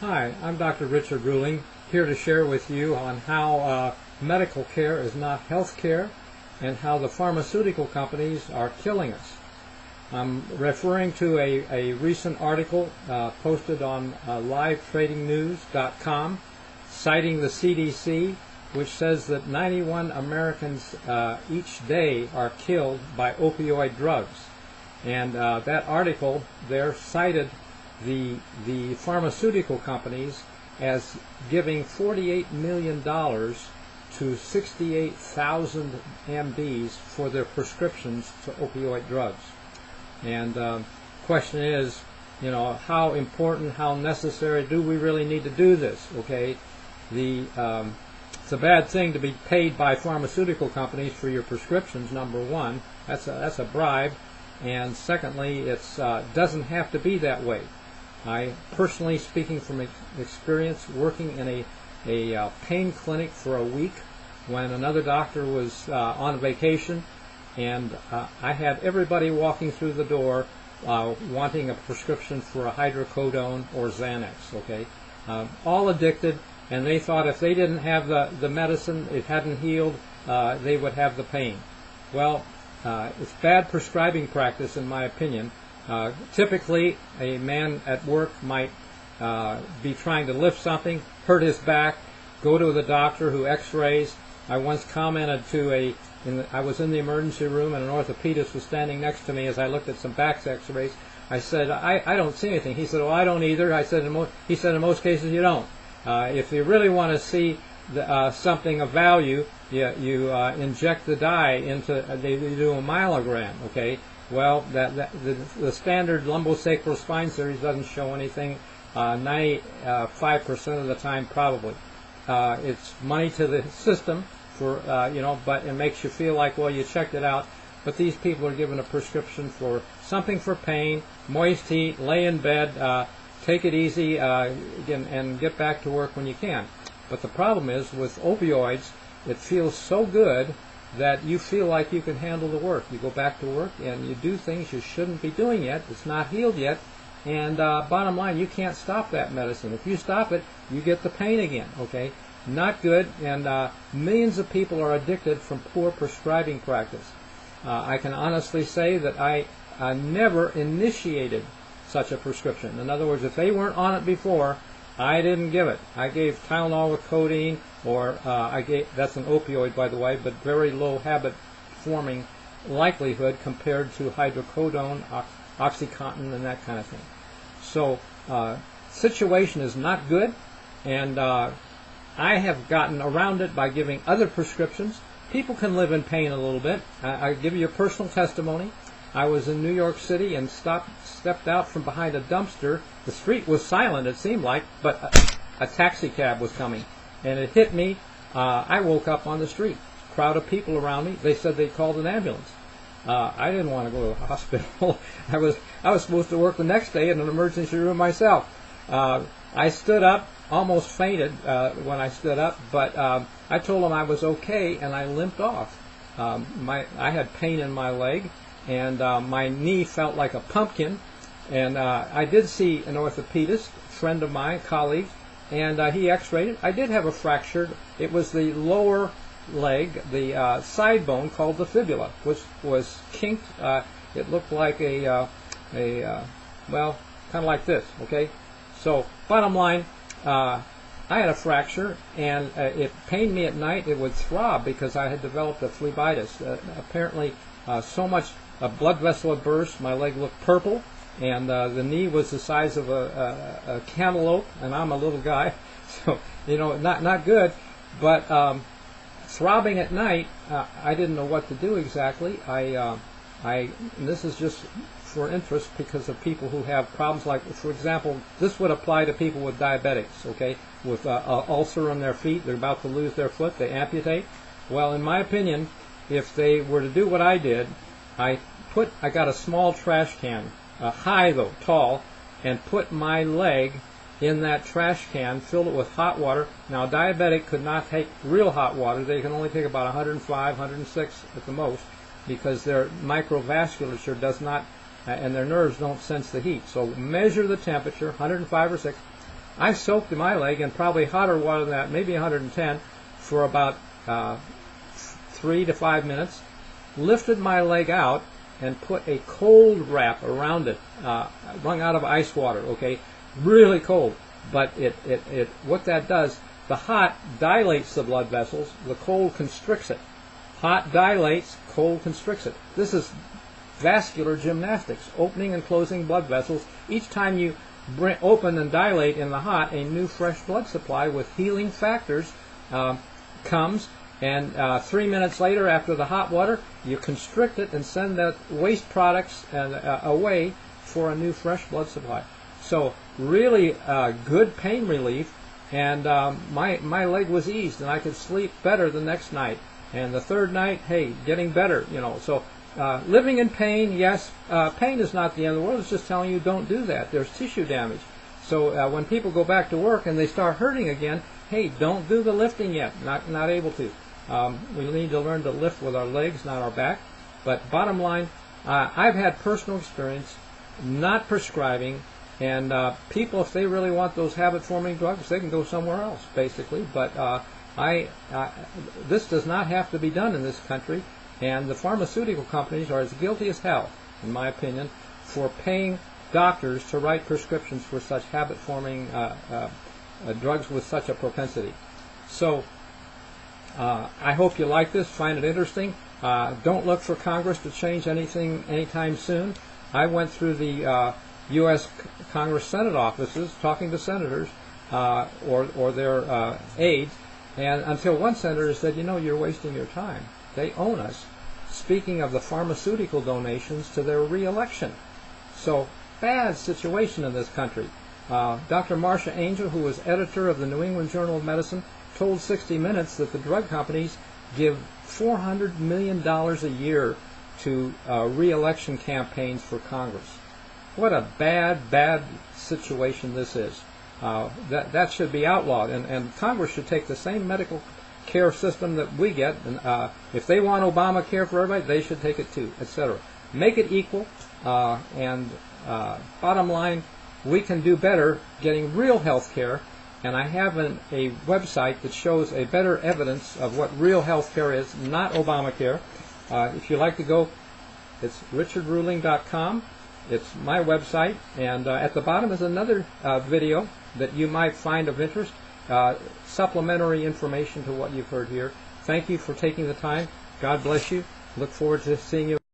Hi, I'm Dr. Richard Ruling, here to share with you on how medical care is not health care and how the pharmaceutical companies are killing us. I'm referring to a recent article posted on livetradingnews.com citing the CDC, which says that 91 Americans each day are killed by opioid drugs. And that article there cited the pharmaceutical companies as giving $48 million to 68,000 MDs for their prescriptions to opioid drugs. And question is, how important, how necessary, do we really need to do this? Okay, it's a bad thing to be paid by pharmaceutical companies for your prescriptions. Number one, that's a bribe, and secondly, it doesn't have to be that way. I personally, speaking from experience, working in a pain clinic for a week when another doctor was on vacation, and I had everybody walking through the door wanting a prescription for a hydrocodone or Xanax, okay? All addicted, and they thought if they didn't have the medicine, it hadn't healed, they would have the pain. Well, it's bad prescribing practice in my opinion. Typically, a man at work might be trying to lift something, hurt his back, go to the doctor who x-rays. I once commented I was in the emergency room and an orthopedist was standing next to me as I looked at some back x-rays. I said, I don't see anything. He said, well, I don't either. He said, in most cases you don't. If you really want to see something of value, you inject the dye into, they do a myelogram, okay? Well, the standard lumbosacral spine series doesn't show anything 95% of the time probably. It's money to the system for, but it makes you feel like, well, you checked it out. But these people are given a prescription for something for pain, moist heat, lay in bed, take it easy, and get back to work when you can. But the problem is with opioids, it feels so good that you feel like you can handle the work. You go back to work and you do things you shouldn't be doing yet. It's not healed yet. And bottom line, you can't stop that medicine. If you stop it, you get the pain again, okay? Not good, and millions of people are addicted from poor prescribing practice. I can honestly say that I never initiated such a prescription. In other words, if they weren't on it before, I didn't give it. I gave Tylenol with codeine, or that's an opioid, by the way, but very low habit-forming likelihood compared to hydrocodone, OxyContin, and that kind of thing. So, situation is not good, and I have gotten around it by giving other prescriptions. People can live in pain a little bit. I give you a personal testimony. I was in New York City and stepped out from behind a dumpster. The street was silent, it seemed like, but a taxi cab was coming, and it hit me. I woke up on the street. Crowd of people around me. They said they called an ambulance. I didn't want to go to the hospital. I was supposed to work the next day in an emergency room myself. I stood up, almost fainted when I stood up, but I told them I was okay, and I limped off. I had pain in my leg, and my knee felt like a pumpkin. And I did see an orthopedist, friend of mine, colleague, and he x-rayed it. I did have a fractured. It was the lower leg, the side bone called the fibula, which was kinked. It looked like well, kind of like this, okay? So, bottom line, I had a fracture, and it pained me at night. It would throb because I had developed a phlebitis. Apparently, so much a blood vessel had burst, my leg looked purple, and the knee was the size of a cantaloupe, and I'm a little guy, so not good. But throbbing at night, I didn't know what to do exactly. And this is just for interest because of people who have problems like, for example, this would apply to people with diabetics, okay, with an ulcer on their feet. They're about to lose their foot, they amputate. Well, in my opinion, if they were to do what I did, I got a small trash can, high though, tall, and put my leg in that trash can, filled it with hot water. Now, a diabetic could not take real hot water. They can only take about 105, 106 at the most, because their microvasculature does not, and their nerves don't sense the heat. So measure the temperature, 105 or 6, I soaked my leg in probably hotter water than that, maybe 110, for about 3 to 5 minutes, lifted my leg out, and put a cold wrap around it, wrung out of ice water, okay, really cold. But what that does, the hot dilates the blood vessels, the cold constricts it. Hot dilates, cold constricts it. This is vascular gymnastics, opening and closing blood vessels. Each time you open and dilate in the hot, a new fresh blood supply with healing factors comes, and 3 minutes later, after the hot water, you constrict it and send that waste products away for a new fresh blood supply. So really good pain relief, and my leg was eased, and I could sleep better the next night. And the third night, hey, getting better, you know. So living in pain, yes, pain is not the end of the world. It's just telling you don't do that. There's tissue damage. So when people go back to work and they start hurting again, hey, don't do the lifting yet. Not able to. We need to learn to lift with our legs, not our back. But bottom line, I've had personal experience not prescribing, and people, if they really want those habit-forming drugs, they can go somewhere else, basically. But this does not have to be done in this country, and the pharmaceutical companies are as guilty as hell, in my opinion, for paying doctors to write prescriptions for such habit-forming drugs with such a propensity. So I hope you like this, find it interesting. Don't look for Congress to change anything anytime soon. I went through the U.S. Congress Senate offices talking to senators or their aides, and until one senator said, you know, you're wasting your time. They own us. Speaking of the pharmaceutical donations to their re-election. So, bad situation in this country. Dr. Marcia Angel, who was editor of the New England Journal of Medicine, told 60 Minutes that the drug companies give $400 million a year to re-election campaigns for Congress. What a bad situation this is. That should be outlawed, and Congress should take the same medical care system that we get, and if they want Obamacare for everybody, they should take it too, etc. Make it equal, and bottom line, we can do better getting real health care, and I have a website that shows a better evidence of what real health care is, not Obamacare. If you like to go, it's richardruling.com. It's my website, and at the bottom is another video that you might find of interest, supplementary information to what you've heard here. Thank you for taking the time. God bless you. Look forward to seeing you.